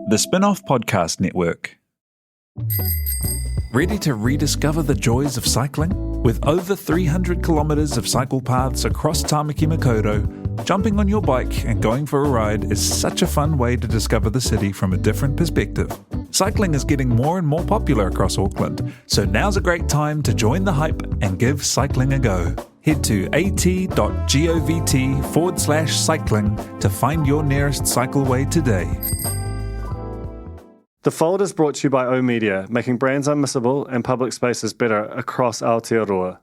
The Spin-off Podcast Network. Ready to rediscover the joys of cycling? With over 300 kilometres of cycle paths across Tāmaki Makaurau, jumping on your bike and going for a ride is such a fun way to discover the city from a different perspective. Cycling is getting more and more popular across Auckland, so now's a great time to join the hype and give cycling a go. Head to at.govt/cycling to find your nearest cycleway today. The Fold is brought to you by O Media, making brands unmissable and public spaces better across Aotearoa.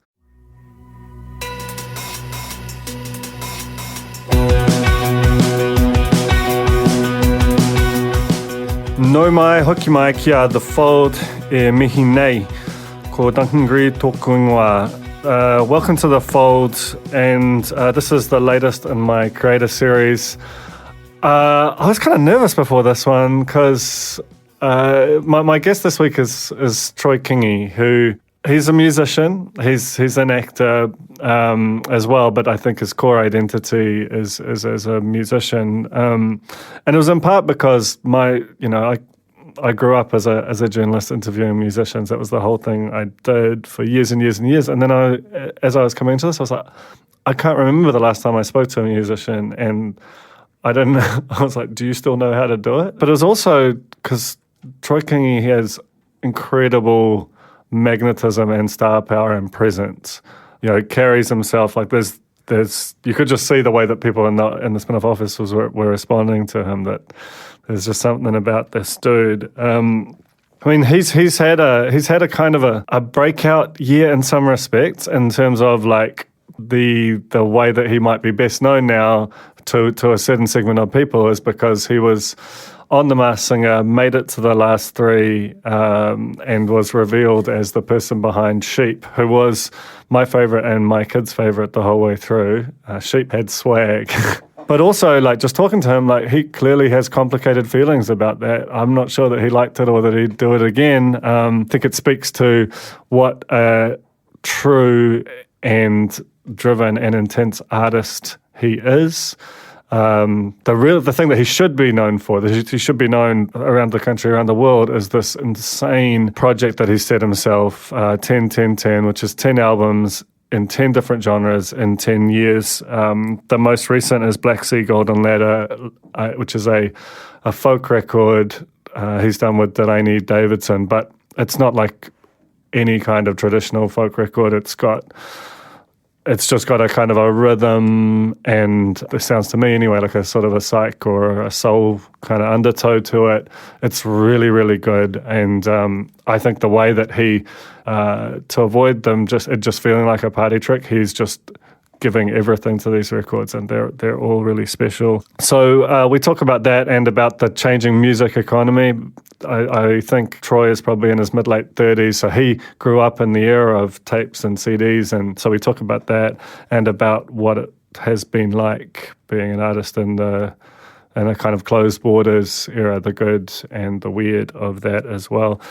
No mai, hoki mai kia The Fold e mihi nei, ko Duncan Greive tōku ingoa. Welcome to The Fold, and this is the latest in my creator series. I was kind of nervous before this one because my guest this week is Troy Kingi, who he's a musician, he's an actor as well, but I think his core identity is as a musician, and it was in part because I grew up as a journalist interviewing musicians. That was the whole thing I did for years and years and years. And then as I was coming into this, I was like, I can't remember the last time I spoke to a musician, and I didn't know. I was like, do you still know how to do it? But it was also because Troy Kingi has incredible magnetism and star power and presence. Carries himself like there's you could just see the way that people in the Spin-off office were responding to him, that there's just something about this dude. He's had a kind of a breakout year in some respects in terms of like the way that he might be best known now to a certain segment of people is because he was on The Masked Singer, made it to the last three, and was revealed as the person behind Sheep, who was my favourite and my kids' favourite the whole way through. Sheep had swag. But also, like, just talking to him, like, he clearly has complicated feelings about that. I'm not sure that he liked it or that he'd do it again. I think it speaks to what a true and driven and intense artist he is. The thing that he should be known for, that he should be known around the country, around the world, is this insane project that he set himself, 10-10-10, which is 10 albums in 10 different genres in 10 years. The most recent is Black Sea Golden Ladder, which is a folk record he's done with Delaney Davidson, but it's not like any kind of traditional folk record. It's just got a kind of a rhythm, and it sounds to me anyway like a sort of a psych or a soul kind of undertow to it. It's really, really good, and I think the way that he, to avoid them just feeling like a party trick, he's just giving everything to these records, and they're all really special. So we talk about that and about the changing music economy. I think Troy is probably in his mid-late 30s, so he grew up in the era of tapes and CDs, and so we talk about that and about what it has been like being an artist in a kind of closed borders era, the good and the weird of that as well.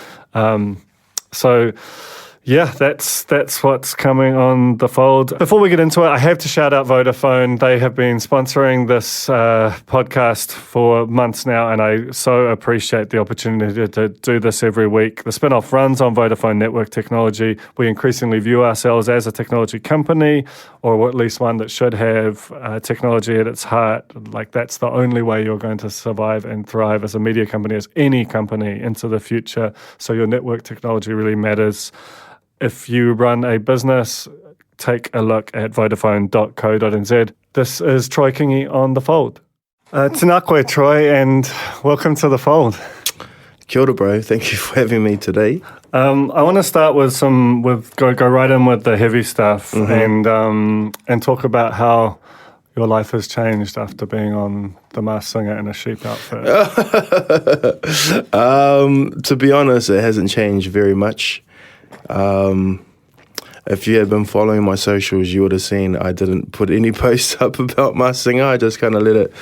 Yeah, that's what's coming on The Fold. Before we get into it, I have to shout out Vodafone. They have been sponsoring this podcast for months now, and I so appreciate the opportunity to do this every week. The Spin-off runs on Vodafone network technology. We increasingly view ourselves as a technology company, or at least one that should have technology at its heart. Like, that's the only way you're going to survive and thrive as a media company, as any company into the future. So your network technology really matters. If you run a business, take a look at vodafone.co.nz. This is Troy Kingi on The Fold. Tēnā koe, Troy, and welcome to The Fold. Kia ora, bro. Thank you for having me today. I want to start with go right in with the heavy stuff, and talk about how your life has changed after being on The Masked Singer in a sheep outfit. To be honest, it hasn't changed very much. If you had been following my socials, you would have seen I didn't put any posts up about Masked Singer. I just kind of let it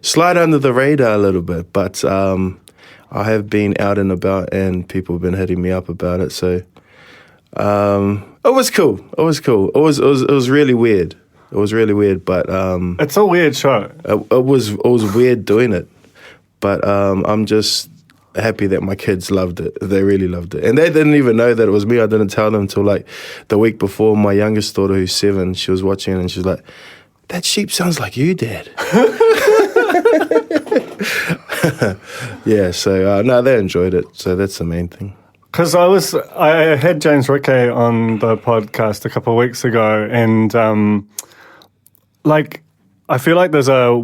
slide under the radar a little bit. But I have been out and about, and people have been hitting me up about it. So it was cool. It was really weird. It was really weird, but it's a weird show. It was weird doing it. But I'm just happy that my kids loved it. They really loved it. And they didn't even know that it was me. I didn't tell them until like the week before. My youngest daughter, who's 7, she was watching it and she's like, "That sheep sounds like you, Dad." Yeah, so no, they enjoyed it. So that's the main thing. Because I had James Rickey on the podcast a couple of weeks ago, and I feel like there's a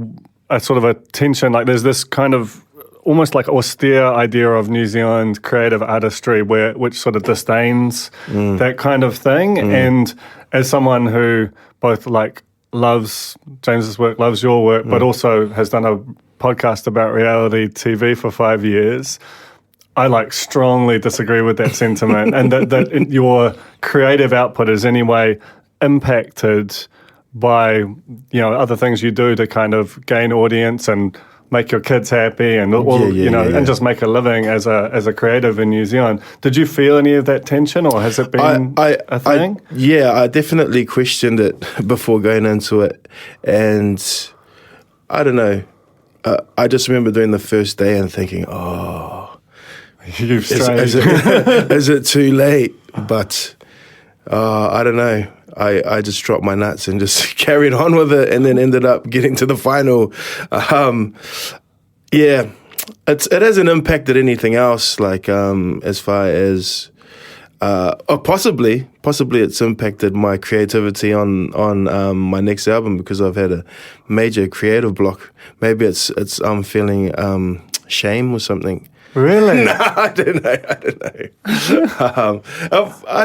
sort of a tension. Like there's this kind of almost like austere idea of New Zealand creative artistry, which sort of disdains that kind of thing. And as someone who both like loves James's work, loves your work, but also has done a podcast about reality TV for 5 years, I like strongly disagree with that sentiment, and that your creative output is anyway impacted by other things you do to kind of gain audience and make your kids happy and and just make a living as a creative in New Zealand. Did you feel any of that tension, or has it been a thing? I definitely questioned it before going into it, and I don't know. I just remember doing the first day and thinking, You've strayed. Is it too late? But I don't know. I just dropped my nuts and just carried on with it, and then ended up getting to the final. It hasn't impacted anything else. Like as far as possibly it's impacted my creativity on my next album, because I've had a major creative block. Maybe it's I'm feeling shame or something. Really? No, I don't know.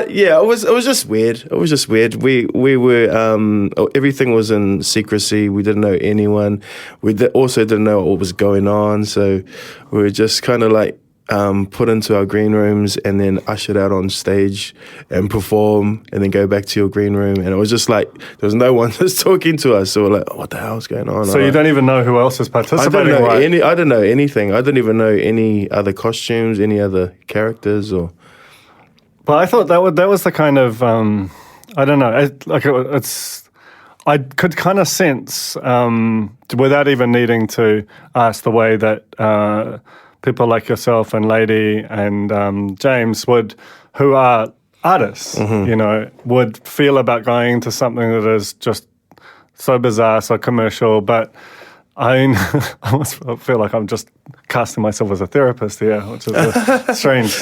It was just weird. It was just weird. We were everything was in secrecy. We didn't know anyone. We also didn't know what was going on. So we were just kind of like put into our green rooms and then ushered out on stage and perform, and then go back to your green room. And it was just like there was no one that's talking to us. So we're like, what the hell's going on? So you don't even know who else is participating? I don't know anything. I didn't even know any other costumes, any other characters, or. But I thought that was the kind of I don't know. I could kind of sense without even needing to ask the way that. People like yourself and Lady and James who are artists, would feel about going into something that is just so bizarre, so commercial. But I almost feel like I'm just casting myself as a therapist here, which is a strange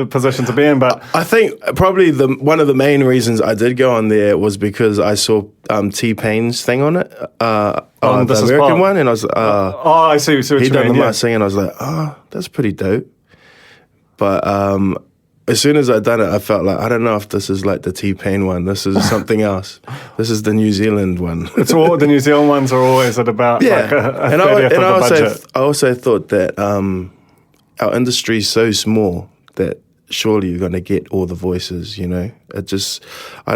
position to be in. But I think probably one of the main reasons I did go on there was because I saw T-Pain's thing on it, the American one, and I was I see what you mean. He done the mask thing, and I was like, that's pretty dope. But as soon as I'd done it, I felt like, I don't know if this is like the T-Pain one. This is something else. This is the New Zealand one. It's all the New Zealand ones are always at about like a 30th of the budget. I also thought that our industry is so small that surely you're going to get all the voices, I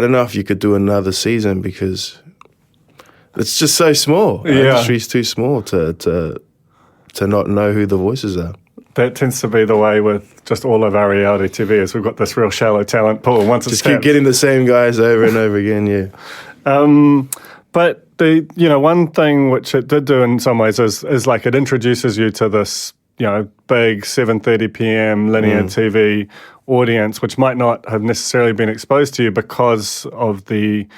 don't know if you could do another season because it's just so small. Our industry's too small to not know who the voices are. That tends to be the way with just all of our reality TV is we've got this real shallow talent pool. Once just keep getting the same guys over and over again, But the one thing which it did do in some ways is like it introduces you to this big 7:30 p.m. linear TV audience, which might not have necessarily been exposed to you because of the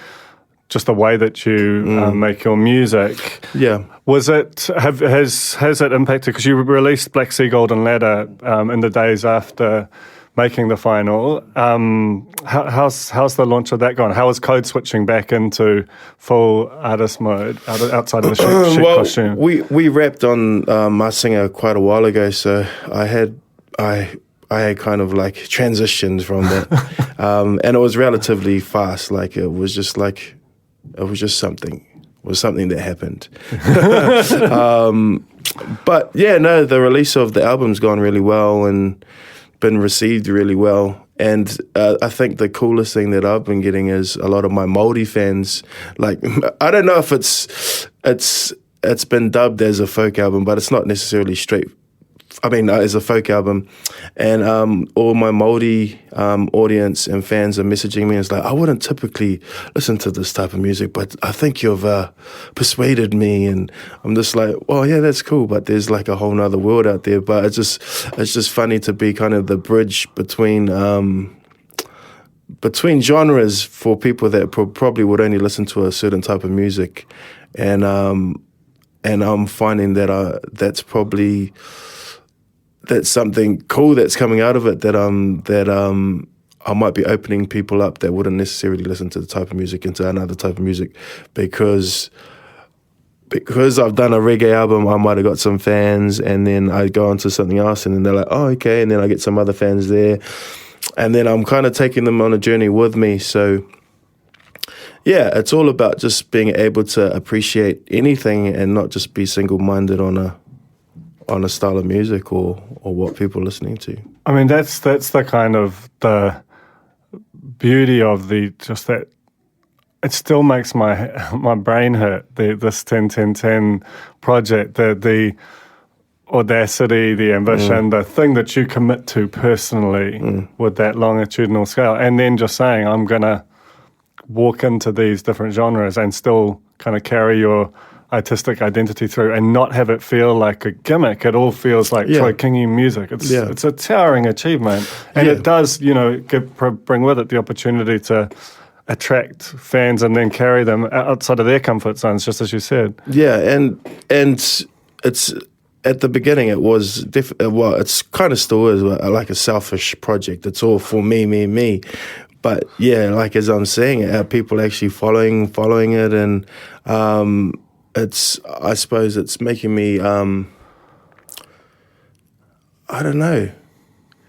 way that you make your music. Yeah. Was it has it impacted, because you released Black Sea Golden Ladder in the days after making the final? How's the launch of that gone? How is code switching back into full artist mode outside of the sheep costume? We wrapped on my singer quite a while ago, so I had kind of like transitioned from that, and it was relatively fast. Like it was just something. Was something that happened. But the release of the album's gone really well and been received really well. And I think the coolest thing that I've been getting is a lot of my Māori fans. Like, I don't know if it's been dubbed as a folk album, but it's not necessarily as a folk album, and all my Māori audience and fans are messaging me and it's like, I wouldn't typically listen to this type of music, but I think you've persuaded me, and I'm just like, well, yeah, that's cool, but there's like a whole nother world out there. But it's just funny to be kind of the bridge between genres for people that probably would only listen to a certain type of music, and I'm finding that that's something cool that's coming out of it, that I might be opening people up that wouldn't necessarily listen to the type of music into another type of music, because I've done a reggae album, I might have got some fans, and then I go on to something else, and then they're like, oh, okay, and then I get some other fans there, and then I'm kind of taking them on a journey with me. So yeah, it's all about just being able to appreciate anything and not just be single-minded on a style of music or what people are listening to. I mean, that's the kind of the beauty of that. It still makes my brain hurt. This 10-10-10 project, the audacity, the ambition, the thing that you commit to personally with that longitudinal scale, and then just saying, I'm gonna walk into these different genres and still kind of carry your artistic identity through and not have it feel like a gimmick. It all feels like Troy Kingi music. It's a towering achievement, and it does, bring with it the opportunity to attract fans and then carry them outside of their comfort zones, just as you said. Yeah, and it's at the beginning it was it's kind of still is like a selfish project. It's all for me. But yeah, like as I'm saying, people actually following it, and I suppose it's making me I don't know,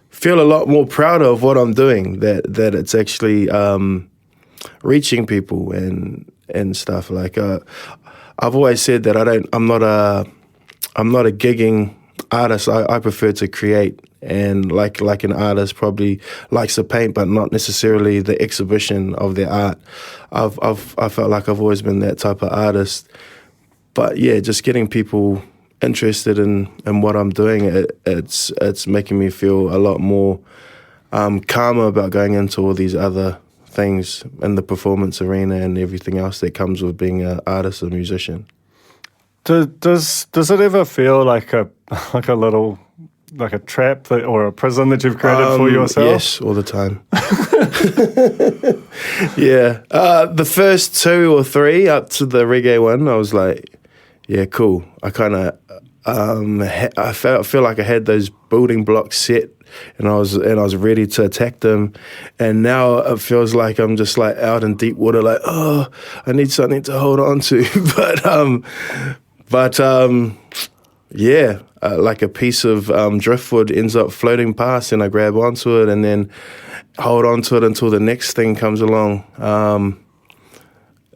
feel a lot more proud of what I'm doing. That it's actually reaching people and stuff. Like I've always said that I'm not a gigging artist. I prefer to create, and like an artist probably likes to paint, but not necessarily the exhibition of their art. I felt like I've always been that type of artist. But yeah, just getting people interested in what I'm doing, it's making me feel a lot more calmer about going into all these other things in the performance arena and everything else that comes with being an artist or musician. Does it ever feel like a little, like a trap or a prison that you've created for yourself? Yes, all the time. Yeah. The first 2 or 3 up to the reggae one, I was like, yeah, cool. I kind of I feel like I had those building blocks set, and I was ready to attack them. And now it feels like I'm just like out in deep water, like, oh, I need something to hold on to. But yeah, like a piece of driftwood ends up floating past, and I grab onto it and then hold on to it until the next thing comes along.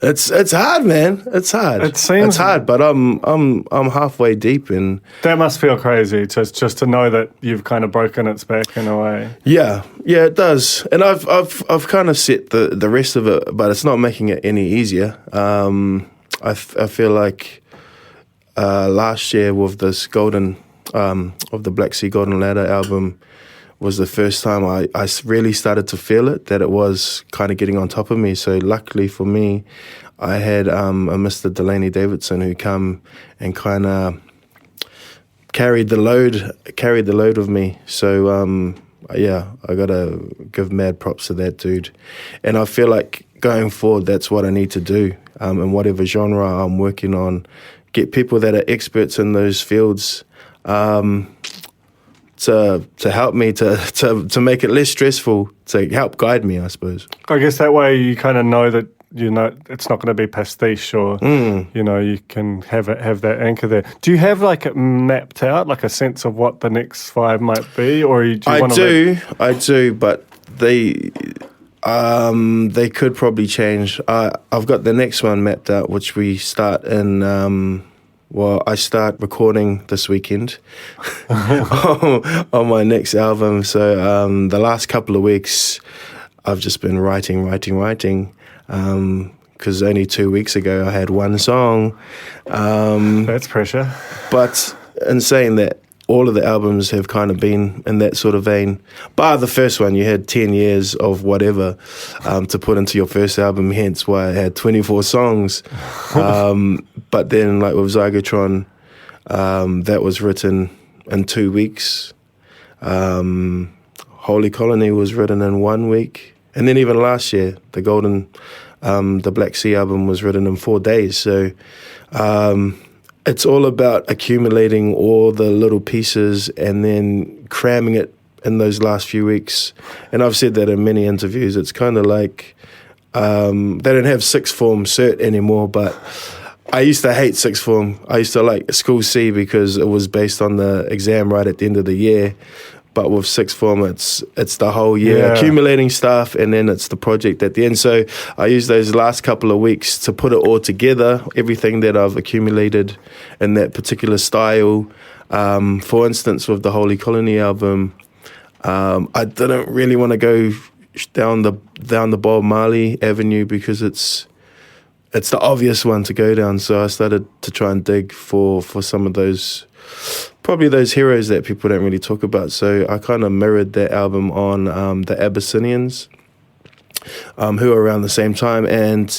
It's hard, man. It's hard. It's hard, but I'm halfway deep, and that must feel crazy just to know that you've kind of broken its back in a way. Yeah, it does. And I've kind of set the rest of it, but it's not making it any easier. I feel like last year with this Golden of the Black Sea Golden Ladder album was the first time I really started to feel it, that it was kind of getting on top of me. So luckily for me, I had a Mr. Delaney Davidson who come and kind of carried the load of me. So yeah, I gotta give mad props to that dude. And I feel like going forward, that's what I need to do in whatever genre I'm working on. Get people that are experts in those fields to help me to make it less stressful, to help guide me, I suppose. I guess that way you kind of know that it's not going to be pastiche, or you can have that anchor there. Do you have like it mapped out, like a sense of what the next 5 might be, or do you I do, but they could probably change. I've got the next one mapped out, which we start in. I start recording this weekend on my next album. So the last couple of weeks, I've just been writing. Because only 2 weeks ago I had one song. That's pressure. But in saying that, all of the albums have kind of been in that sort of vein. Bar the first one, you had 10 years of whatever to put into your first album, hence why it had 24 songs. But then, like with Zygotron, that was written in 2 weeks. Holy Colony was written in 1 week. And then even last year, the Black Sea album was written in 4 days. So it's all about accumulating all the little pieces and then cramming it in those last few weeks. And I've said that in many interviews. It's kind of like they don't have sixth form cert anymore, but I used to hate sixth form. I used to like School C because it was based on the exam right at the end of the year. But with sixth form, it's the whole year accumulating stuff, and then it's the project at the end. So I use those last couple of weeks to put it all together, everything that I've accumulated in that particular style. For instance, with the Holy Colony album, I didn't really want to go down the Bob Marley avenue because it's the obvious one to go down. So I started to try and dig for some of those. Probably those heroes that people don't really talk about. So I kind of mirrored that album on the Abyssinians, who were around the same time. And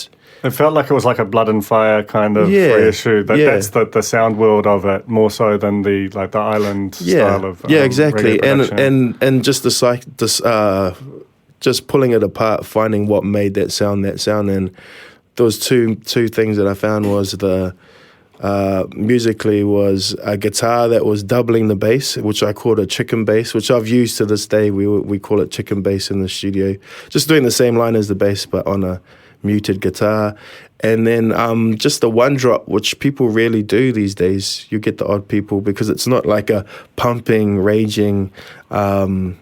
it felt like it was like a Blood and Fire kind of reissue. That's the sound world of it, more so than the island style of exactly. Reggae And just just pulling it apart, finding what made that sound. And there was two things that I found was musically was a guitar that was doubling the bass, which I called a chicken bass, which I've used to this day. We call it chicken bass in the studio, just doing the same line as the bass but on a muted guitar. And then just the one drop, which people rarely do these days. You get the odd people because it's not like a pumping, raging type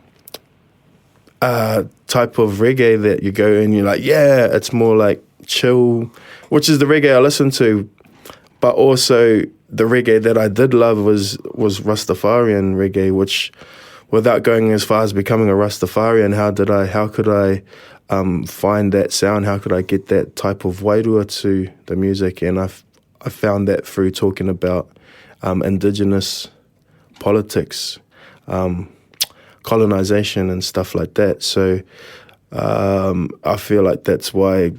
of reggae that you go and you're like, yeah, it's more like chill, which is the reggae I listen to. But also the reggae that I did love was Rastafarian reggae, which, without going as far as becoming a Rastafarian, how could I find that sound? How could I get that type of wairua to the music? And I found that through talking about indigenous politics, colonization and stuff like that. So I feel like that's why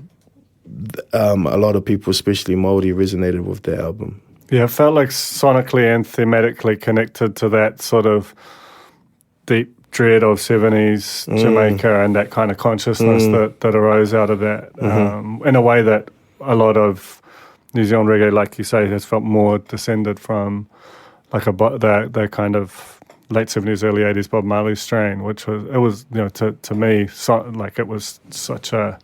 a lot of people, especially Māori, resonated with the album. Yeah, it felt like sonically and thematically connected to that sort of deep dread of 70s Jamaica and that kind of consciousness that arose out of that in a way that a lot of New Zealand reggae, like you say, has felt more descended from like the kind of late 70s, early 80s Bob Marley strain, which was to me, like it was such a,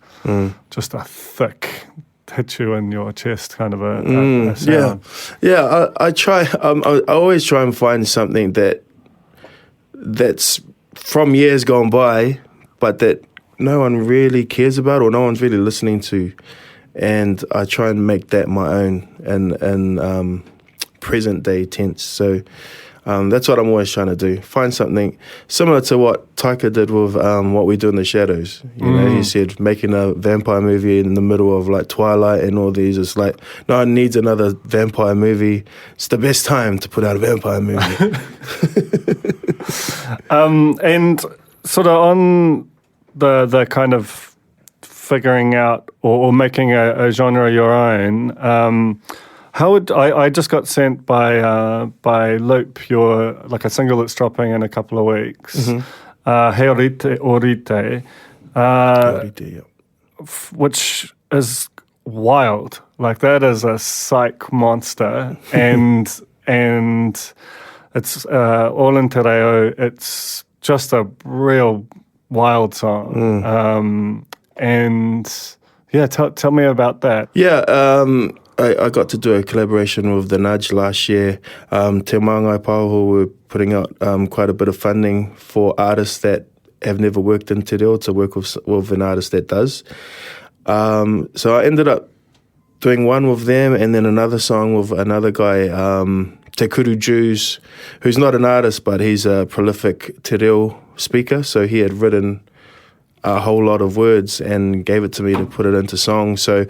just a thick, hit you in your chest kind of a sound. Yeah, I try, I always try and find something that's from years gone by, but that no one really cares about or no one's really listening to. And I try and make that my own and present day tense. So that's what I'm always trying to do. Find something similar to what Taika did with What We Do in the Shadows. You know, he said making a vampire movie in the middle of like Twilight and all these. It's like, no one needs another vampire movie. It's the best time to put out a vampire movie. And sort of on the kind of figuring out or making a genre your own, how would I just got sent by Loop your like a single that's dropping in a couple of weeks, He Orite Orite, which is wild. Like that is a psych monster, and it's all in te reo. It's just a real wild song, and yeah, tell me about that. Yeah. I got to do a collaboration with the Nudge last year. Te Māngai Pāho were putting out quite a bit of funding for artists that have never worked in te reo to work with an artist that does. So I ended up doing one with them and then another song with another guy, Te Kuru Jews, who's not an artist, but he's a prolific te reo speaker. So he had written a whole lot of words and gave it to me to put it into song. So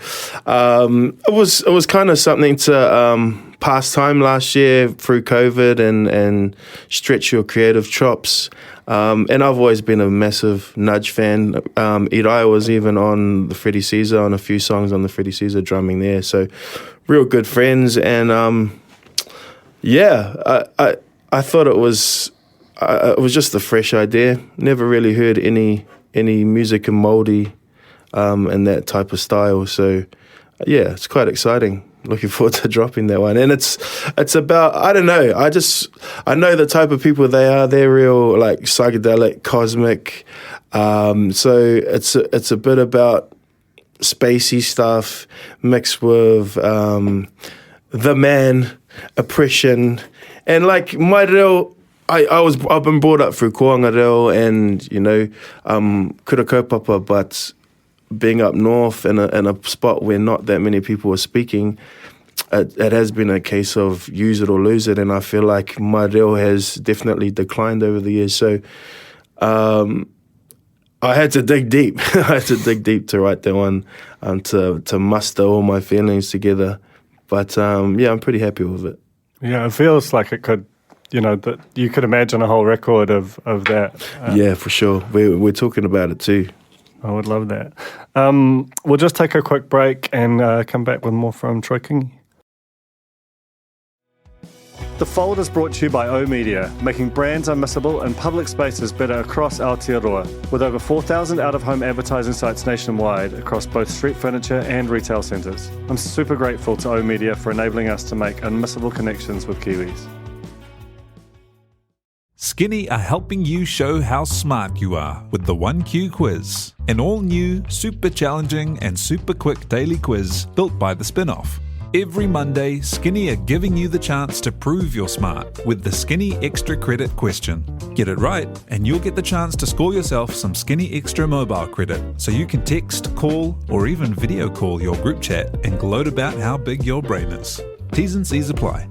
it was kind of something to pastime last year through COVID and stretch your creative chops. And I've always been a massive Nudge fan. Irai was even on the Freddie Caesar, on a few songs on the Freddie Caesar, drumming there. So real good friends. And I thought it was just a fresh idea. Never really heard any music in Māori in that type of style. So yeah, it's quite exciting. Looking forward to dropping that one. And it's about, I don't know, I know the type of people they are. They're real like psychedelic, cosmic. So it's a bit about spacey stuff mixed with the man, oppression, and like my real, I've been brought up through koanga reo and, you know, kura kaupapa, but being up north in a spot where not that many people are speaking, it has been a case of use it or lose it, and I feel like my reo has definitely declined over the years. So I had to dig deep. I had to dig deep to write that one, to muster all my feelings together. But I'm pretty happy with it. Yeah, it feels like it could, you know, that you could imagine a whole record of that. Yeah, for sure. We're talking about it too. I would love that. We'll just take a quick break and come back with more from Troy Kingi. The Fold is brought to you by O Media, making brands unmissable and public spaces better across Aotearoa, with over 4,000 out-of-home advertising sites nationwide across both street furniture and retail centres. I'm super grateful to O Media for enabling us to make unmissable connections with Kiwis. Skinny are helping you show how smart you are with the 1Q quiz, an all-new, super challenging and super quick daily quiz built by the Spinoff. Every Monday, Skinny are giving you the chance to prove you're smart with the Skinny Extra Credit question. Get it right, and you'll get the chance to score yourself some Skinny Extra mobile credit, so you can text, call, or even video call your group chat and gloat about how big your brain is. T's and C's apply.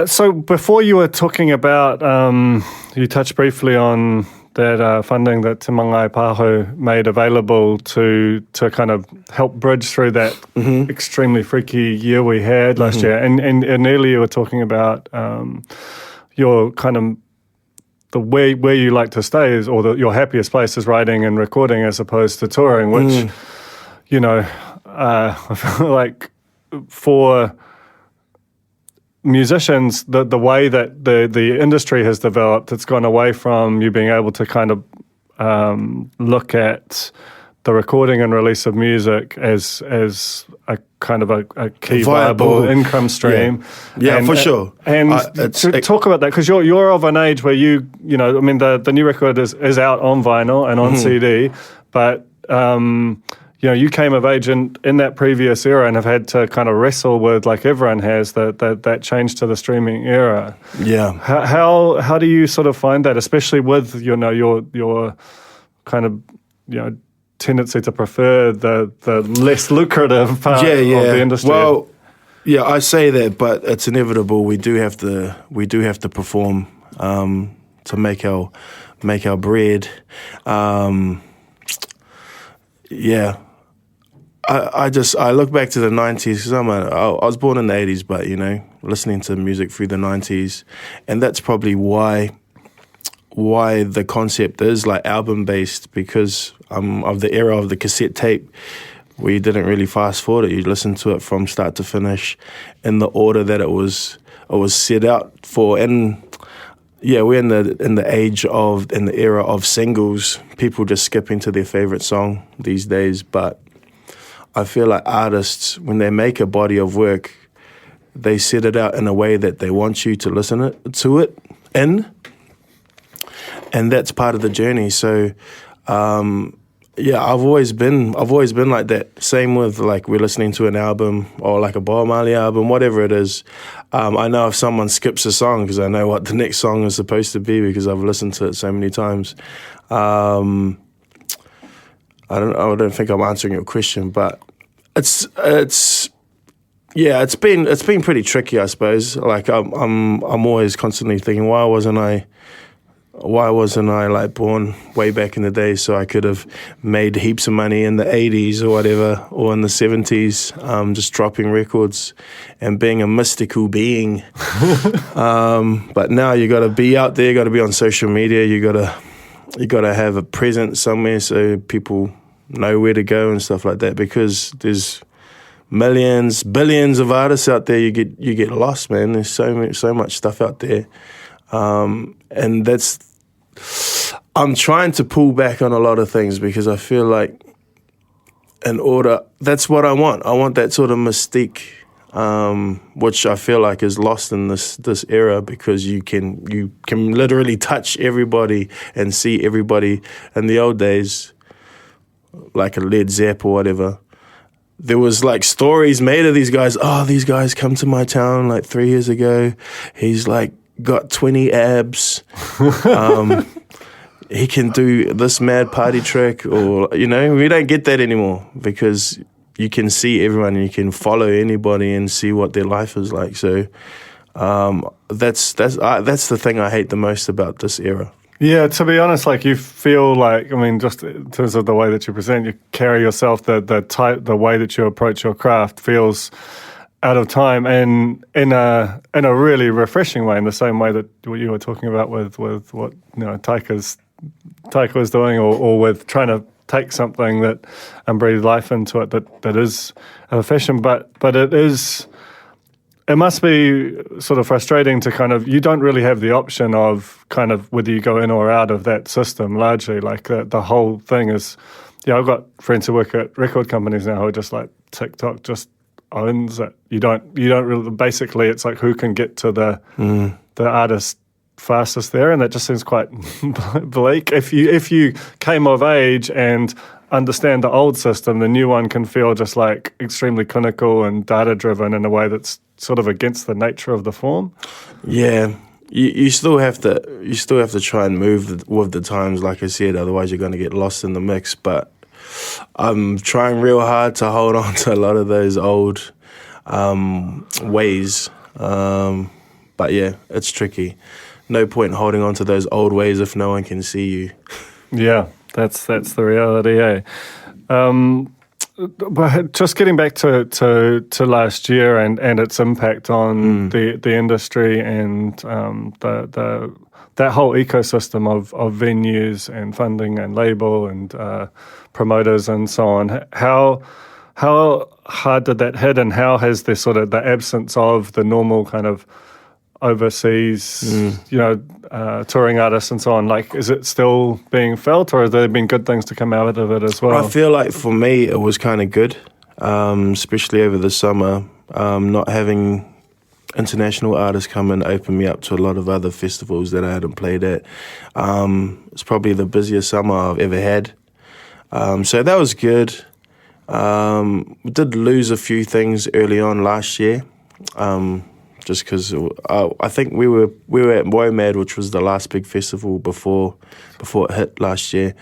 So before you were talking about, you touched briefly on that funding that Te Mangai Pāho made available to kind of help bridge through that extremely freaky year we had last year. And earlier you were talking about your kind of the where you like to stay is, or your happiest place is writing and recording as opposed to touring, which, you know, I feel like for musicians, the way that the industry has developed, it's gone away from you being able to kind of look at the recording and release of music as a kind of a key viable income stream. Yeah, for sure. And talk about that, because you're of an age where you know, I mean, the new record is out on vinyl and on CD, but you know, you came of age in that previous era and have had to kind of wrestle with, like everyone has, that change to the streaming era. Yeah. How do you sort of find that, especially with, you know, your kind of, you know, tendency to prefer the less lucrative part of the industry? Well, yeah, I say that, but it's inevitable. We do have to perform to make our bread. I look back to the 90s, because I was born in the 80s, but, you know, listening to music through the 90s, and that's probably why the concept is like album-based, because of the era of the cassette tape, where you didn't really fast forward it. You listened to it from start to finish in the order that it was set out for. And yeah, we're in the era of singles, people just skipping to their favorite song these days. But I feel like artists, when they make a body of work, they set it out in a way that they want you to listen to it in, and that's part of the journey. So, I've always been like that. Same with, like, we're listening to an album or like a Bob Marley album, whatever it is. I know if someone skips a song, because I know what the next song is supposed to be, because I've listened to it so many times. I don't think I'm answering your question, but it's been pretty tricky, I suppose. Like I'm always constantly thinking, why wasn't I why wasn't I like born way back in the day so I could have made heaps of money in the 80s or whatever, or in the 70s, just dropping records and being a mystical being. But now you got to be out there, you got to be on social media, you got to have a presence somewhere so people know where to go and stuff like that, because there's millions, billions of artists out there. You get lost, man. There's so much stuff out there. And I'm trying to pull back on a lot of things, because I feel like that's what I want. I want that sort of mystique, which I feel like is lost in this era, because you can literally touch everybody and see everybody. In the old days, like a Led Zepp or whatever, there was like stories made of these guys. Oh, these guys come to my town like 3 years ago. He's like got 20 abs. He can do this mad party trick, or, you know, we don't get that anymore, because you can see everyone and you can follow anybody and see what their life is like. So that's the thing I hate the most about this era. Yeah, to be honest, like, you feel like, I mean, just in terms of the way that you present, you carry yourself, the way that you approach your craft feels out of time, and in a really refreshing way, in the same way that what you were talking about with what, you know, Taika was doing, or with trying to take something that and breathe life into it that is a fashion, but it must be sort of frustrating to kind of, you don't really have the option of kind of whether you go in or out of that system largely. Like the whole thing is, I've got friends who work at record companies now who are just like, TikTok just owns it. You don't really, basically it's like who can get to the artist fastest there, and that just seems quite bleak. If you came of age and understand the old system, the new one can feel just like extremely clinical and data driven in a way that's sort of against the nature of the form. Yeah, you still have to try and move with the times, like I said. Otherwise, you're going to get lost in the mix. But I'm trying real hard to hold on to a lot of those old ways. But yeah, it's tricky. No point holding on to those old ways if no one can see you. Yeah, that's the reality, eh? But just getting back to last year and its impact on the industry and that whole ecosystem of venues and funding and label and promoters and so on. How hard did that hit, and how has the sort of the absence of the normal kind of overseas, touring artists and so on, like, is it still being felt, or have there been good things to come out of it as well? I feel like for me it was kind of good, especially over the summer. Not having international artists come and open me up to a lot of other festivals that I hadn't played at. It's probably the busiest summer I've ever had. So that was good. We did lose a few things early on last year. Just because I think we were at WOMAD, which was the last big festival before it hit last year.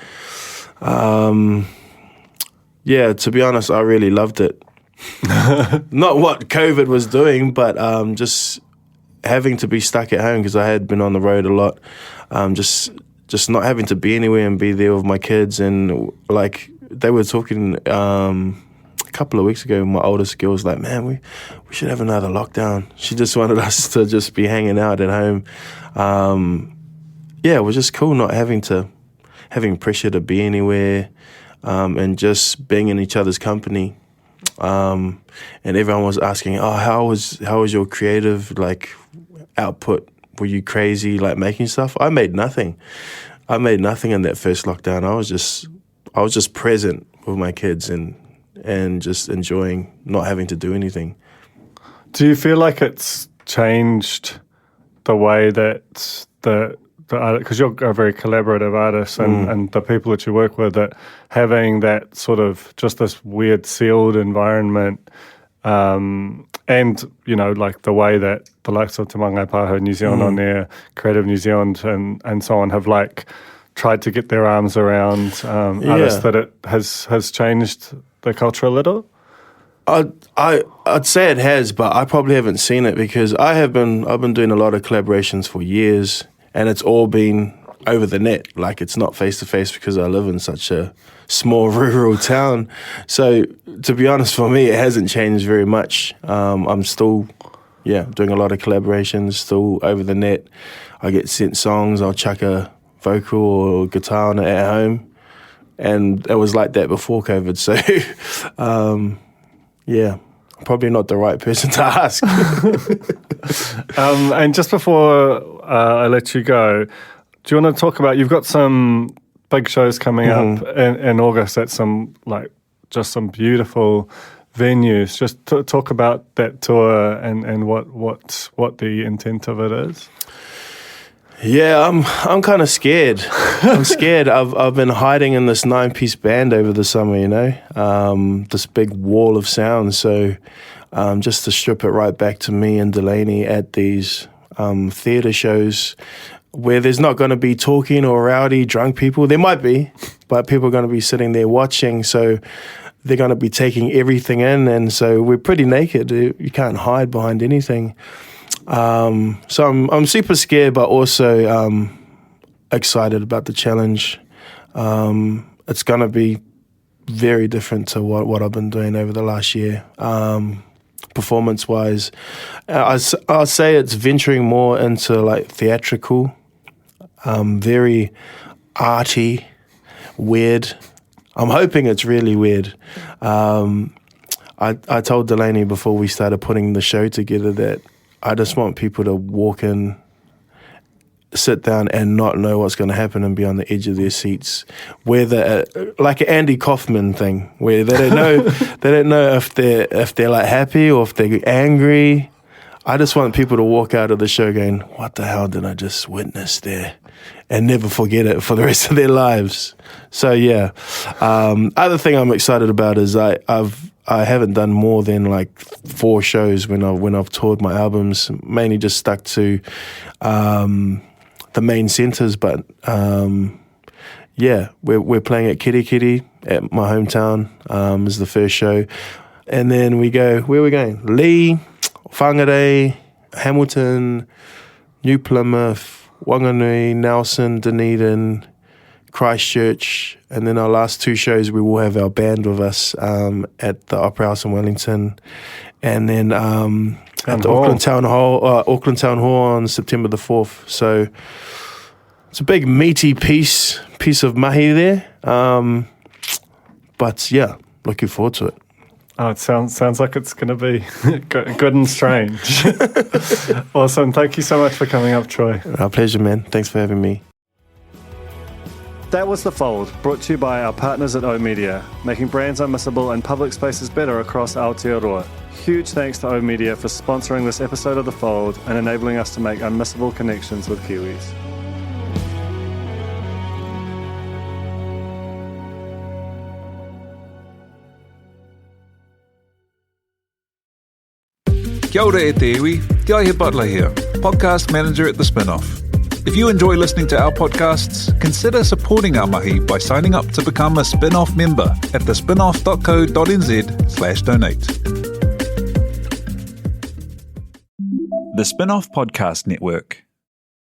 Yeah, to be honest, I really loved it. Not what COVID was doing, but just having to be stuck at home, because I had been on the road a lot. Just not having to be anywhere and be there with my kids, and like they were talking. A couple of weeks ago, my oldest girl was like, man, we should have another lockdown. She just wanted us to just be hanging out at home. It was just cool not having pressure to be anywhere, and just being in each other's company. And everyone was asking, oh, how was your creative like output? Were you crazy like making stuff? I made nothing in that first lockdown. I was just present with my kids and just enjoying not having to do anything. Do you feel like it's changed the way that because you're a very collaborative artist, and the people that you work with, that having that sort of just this weird sealed environment, and like the way that the likes of Te Mangai Pāho New Zealand on there, Creative New Zealand and so on have like tried to get their arms around artists, that it has changed the culture a little? I'd say it has, but I probably haven't seen it, because I've been doing a lot of collaborations for years, and it's all been over the net. Like, it's not face-to-face because I live in such a small rural town. So, to be honest, for me, it hasn't changed very much. I'm still, doing a lot of collaborations, still over the net. I get sent songs, I'll chuck a vocal or guitar on it at home. And it was like that before COVID. So, probably not the right person to ask. And just before I let you go, do you want to talk about, you've got some big shows coming up in August at some beautiful venues. Just talk about that tour and what the intent of it is. Yeah, I'm kind of scared. I'm scared. I've been hiding in this 9-piece band over the summer, this big wall of sound. So just to strip it right back to me and Delaney at these theatre shows where there's not going to be talking or rowdy drunk people. There might be, but people are going to be sitting there watching. So they're going to be taking everything in. And so we're pretty naked. You can't hide behind anything. So I'm super scared, but also excited about the challenge. It's going to be very different to what I've been doing over the last year. Performance-wise, I'll say it's venturing more into like theatrical, very arty, weird. I'm hoping it's really weird. I told Delaney before we started putting the show together that I just want people to walk in, sit down and not know what's going to happen and be on the edge of their seats. Like an Andy Kaufman thing, where they don't know if they're like happy or if they're angry. I just want people to walk out of the show going, what the hell did I just witness there? And never forget it for the rest of their lives. So yeah. Other thing I'm excited about is I haven't done more than like 4 shows when I've toured my albums, mainly just stuck to the main centres. But we're playing at Kiri Kiri at my hometown is the first show. And then we go, where are we going? Lee, Whangarei, Hamilton, New Plymouth, Wanganui, Nelson, Dunedin, Christchurch, and then our last 2 shows we will have our band with us at the Opera House in Wellington, and then at the Auckland Town Hall on September the 4th. So it's a big meaty piece of mahi there, but yeah, looking forward to it. Oh, it sounds like it's going to be good and strange. Awesome. Thank you so much for coming up, Troy. Our pleasure, man. Thanks for having me. That was The Fold, brought to you by our partners at O Media, making brands unmissable and public spaces better across Aotearoa. Huge thanks to O Media for sponsoring this episode of The Fold and enabling us to make unmissable connections with Kiwis. Kia ora e te iwi, Te Aihe Butler here, podcast manager at The Spinoff. If you enjoy listening to our podcasts, consider supporting our mahi by signing up to become a Spinoff member at thespinoff.co.nz/donate. The Spinoff Podcast Network.